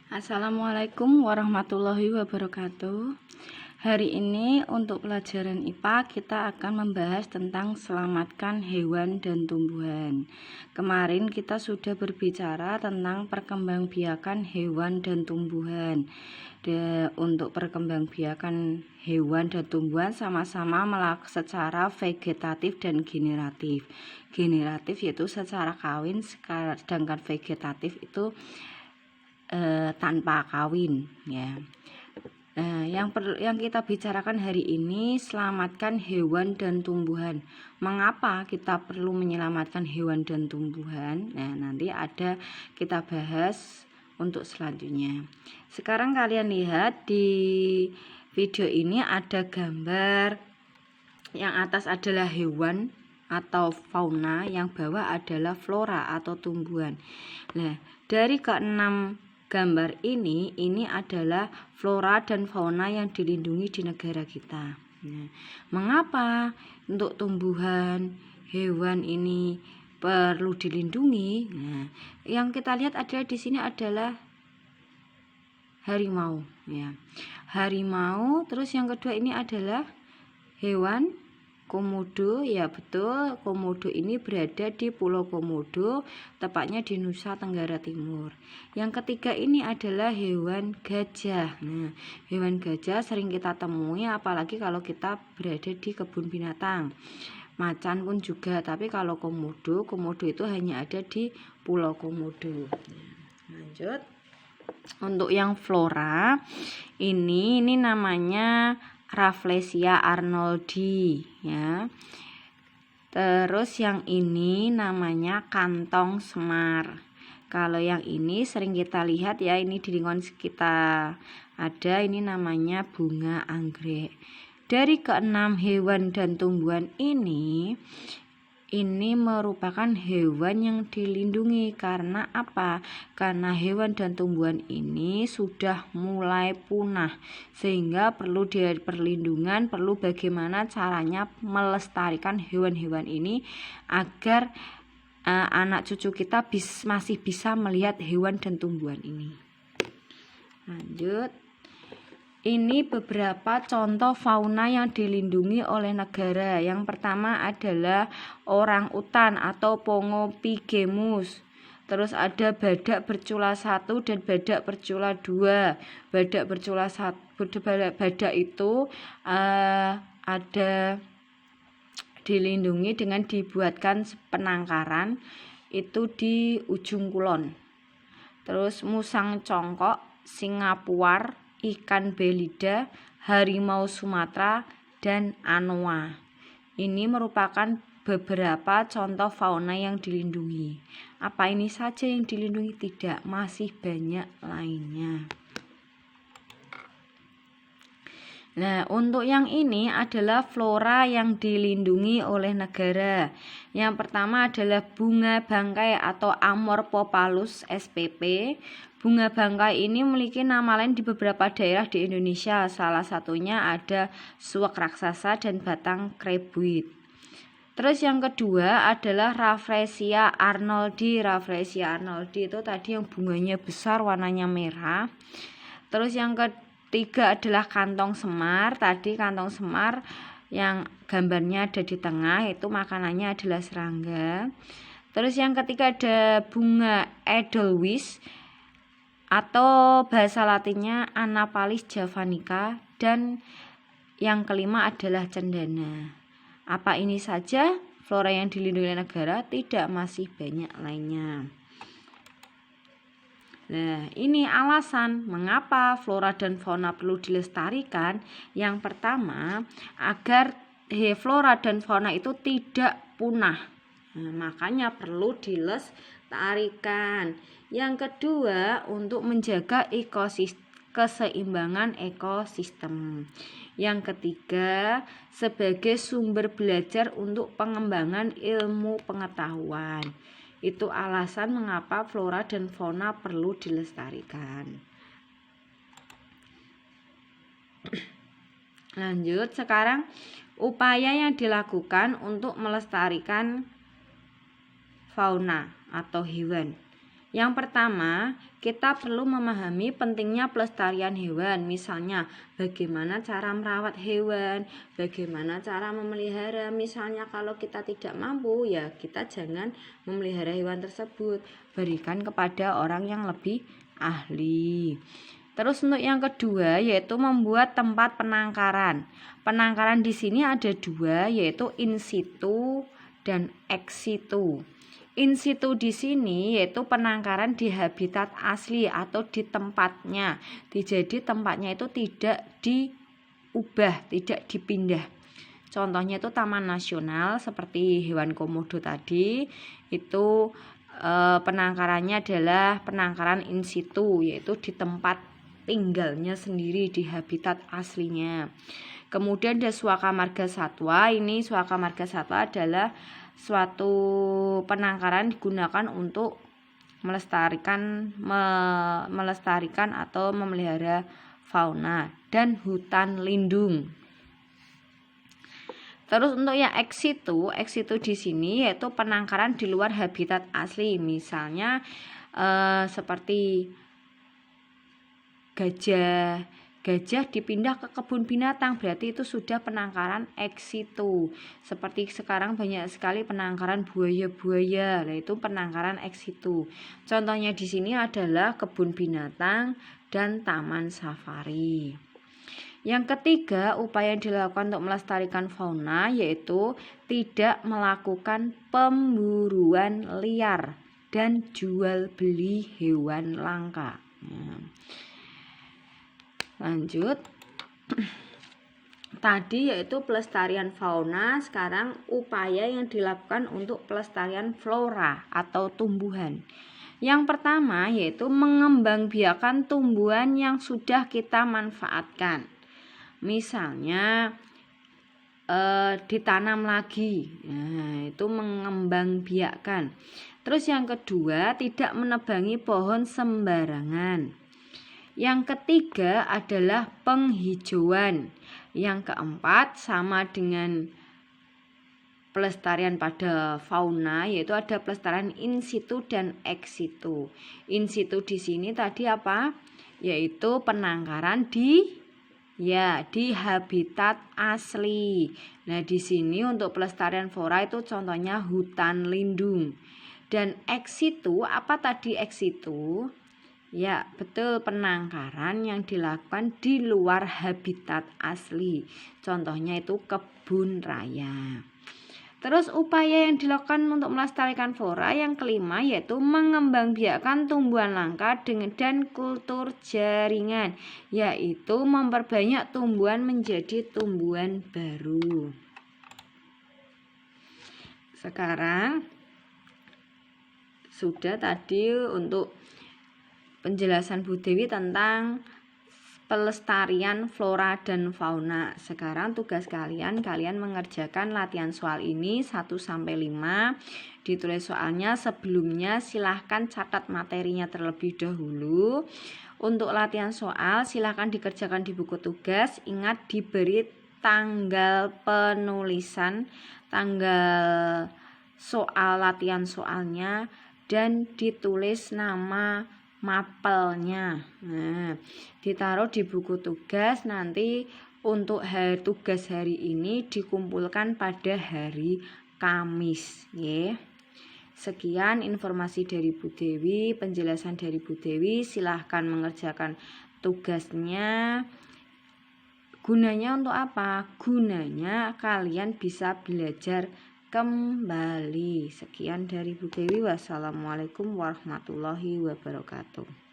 Assalamualaikum warahmatullahi wabarakatuh. Hari ini untuk pelajaran IPA kita akan membahas tentang selamatkan hewan dan tumbuhan. Kemarin kita sudah berbicara tentang perkembangbiakan hewan dan tumbuhan. Untuk perkembangbiakan hewan dan tumbuhan sama-sama secara vegetatif dan generatif. Generatif yaitu secara kawin, sedangkan vegetatif itu tanpa kawin ya. Yang kita bicarakan hari ini selamatkan hewan dan tumbuhan. Mengapa kita perlu menyelamatkan hewan dan tumbuhan? Nah, nanti ada kita bahas untuk selanjutnya. Sekarang kalian lihat di video ini ada gambar. Yang atas adalah hewan atau fauna, yang bawah adalah flora atau tumbuhan. Nah, dari keenam gambar ini adalah flora dan fauna yang dilindungi di negara kita. Nah, mengapa untuk tumbuhan, hewan ini perlu dilindungi? Nah, yang kita lihat adalah di sini adalah harimau ya. Harimau, terus yang kedua ini adalah hewan komodo, ya betul, komodo ini berada di Pulau Komodo, tepatnya di Nusa Tenggara Timur. Yang ketiga ini adalah hewan gajah. Nah, hewan gajah sering kita temui apalagi kalau kita berada di kebun binatang. Macan pun juga, tapi kalau komodo itu hanya ada di Pulau Komodo. Lanjut. Untuk yang flora ini namanya Rafflesia arnoldi ya. Terus yang ini namanya kantong semar. Kalau yang ini sering kita lihat ya, ini di lingkungan kita ada, ini namanya bunga anggrek. Dari keenam hewan dan tumbuhan ini merupakan hewan yang dilindungi. Karena apa? Karena hewan dan tumbuhan ini sudah mulai punah, sehingga perlu perlindungan, perlu bagaimana caranya melestarikan hewan-hewan ini agar anak cucu kita masih bisa melihat hewan dan tumbuhan ini. Lanjut. Ini beberapa contoh fauna yang dilindungi oleh negara. Yang pertama adalah orang utan atau Pongo pigemus. Terus ada badak bercula 1 dan badak bercula 2. Badak bercula 1, badak itu ada dilindungi dengan dibuatkan penangkaran itu di ujung kulon. Terus musang congkok, singa puar, ikan belida, harimau Sumatera, dan anoa. Ini merupakan beberapa contoh fauna yang dilindungi. Apa ini saja yang dilindungi? Tidak, masih banyak lainnya. Nah, untuk yang ini adalah flora yang dilindungi oleh negara. Yang pertama adalah bunga bangkai atau Amorphopalus spp. Bunga bangkai ini memiliki nama lain di beberapa daerah di Indonesia. Salah satunya ada suwak raksasa dan batang krebuit. Terus yang kedua adalah Rafflesia arnoldi. Rafflesia arnoldi itu tadi yang bunganya besar, warnanya merah. Terus yang ketiga adalah kantong semar. Tadi kantong semar yang gambarnya ada di tengah, itu makanannya adalah serangga. Terus yang ketiga ada bunga Edelweiss atau bahasa latinnya Anapalis javanica, dan yang kelima adalah cendana. Apa ini saja flora yang dilindungi oleh negara? Tidak, masih banyak lainnya. Nah, ini alasan mengapa flora dan fauna perlu dilestarikan. Yang pertama, agar flora dan fauna itu tidak punah. Nah, makanya perlu dilestarikan. Yang kedua, untuk menjaga keseimbangan ekosistem. Yang ketiga, sebagai sumber belajar untuk pengembangan ilmu pengetahuan. Itu alasan mengapa flora dan fauna perlu dilestarikan. Lanjut, sekarang upaya yang dilakukan untuk melestarikan fauna atau hewan. Yang pertama, kita perlu memahami pentingnya pelestarian hewan. Misalnya, bagaimana cara merawat hewan, bagaimana cara memelihara. Misalnya kalau kita tidak mampu, ya kita jangan memelihara hewan tersebut. Berikan kepada orang yang lebih ahli. Terus untuk yang kedua yaitu membuat tempat penangkaran. Penangkaran di sini ada dua, yaitu in situ dan ex situ. In situ di sini yaitu penangkaran di habitat asli atau di tempatnya. Jadi tempatnya itu tidak diubah, tidak dipindah. Contohnya itu taman nasional seperti hewan komodo tadi, itu penangkarannya adalah penangkaran in situ, yaitu di tempat tinggalnya sendiri, di habitat aslinya. Kemudian ada suaka marga satwa. Ini suaka marga satwa adalah suatu penangkaran digunakan untuk melestarikan atau memelihara fauna dan hutan lindung. Terus untuk yang ex situ di sini yaitu penangkaran di luar habitat asli. Misalnya seperti gajah dipindah ke kebun binatang, berarti itu sudah penangkaran ex situ. Seperti sekarang banyak sekali penangkaran buaya-buaya, itu penangkaran ex situ. Contohnya di sini adalah kebun binatang dan taman safari. Yang ketiga, upaya yang dilakukan untuk melestarikan fauna yaitu tidak melakukan pemburuan liar dan jual beli hewan langka. Lanjut. Tadi yaitu pelestarian fauna, sekarang upaya yang dilakukan untuk pelestarian flora atau tumbuhan. Yang pertama yaitu mengembangbiakan tumbuhan yang sudah kita manfaatkan. Misalnya ditanam lagi, nah, itu mengembangbiakan. Terus yang kedua, tidak menebangi pohon sembarangan. Yang ketiga adalah penghijauan. Yang keempat sama dengan pelestarian pada fauna, yaitu ada pelestarian in situ dan ex situ. In situ di sini tadi apa? Yaitu penangkaran di habitat asli. Nah, di sini untuk pelestarian flora itu contohnya hutan lindung. Dan ex situ, apa tadi ex situ? Ya, betul, penangkaran yang dilakukan di luar habitat asli. Contohnya itu kebun raya. Terus upaya yang dilakukan untuk melestarikan flora yang kelima yaitu mengembangbiakan tumbuhan langka dan kultur jaringan, yaitu memperbanyak tumbuhan menjadi tumbuhan baru. Sekarang sudah tadi untuk penjelasan Bu Dewi tentang pelestarian flora dan fauna. Sekarang tugas kalian mengerjakan latihan soal ini 1-5. Ditulis soalnya sebelumnya, silahkan catat materinya terlebih dahulu. Untuk latihan soal silahkan dikerjakan di buku tugas. Ingat diberi tanggal penulisan, tanggal soal latihan soalnya, dan ditulis nama mapelnya. Nah, ditaruh di buku tugas. Nanti untuk tugas hari ini dikumpulkan pada hari Kamis, ya. Sekian informasi dari Bu Dewi, penjelasan dari Bu Dewi. Silahkan mengerjakan tugasnya. Gunanya untuk apa? Gunanya kalian bisa belajar kembali. Sekian dari Bu Dewi. Wassalamualaikum warahmatullahi wabarakatuh.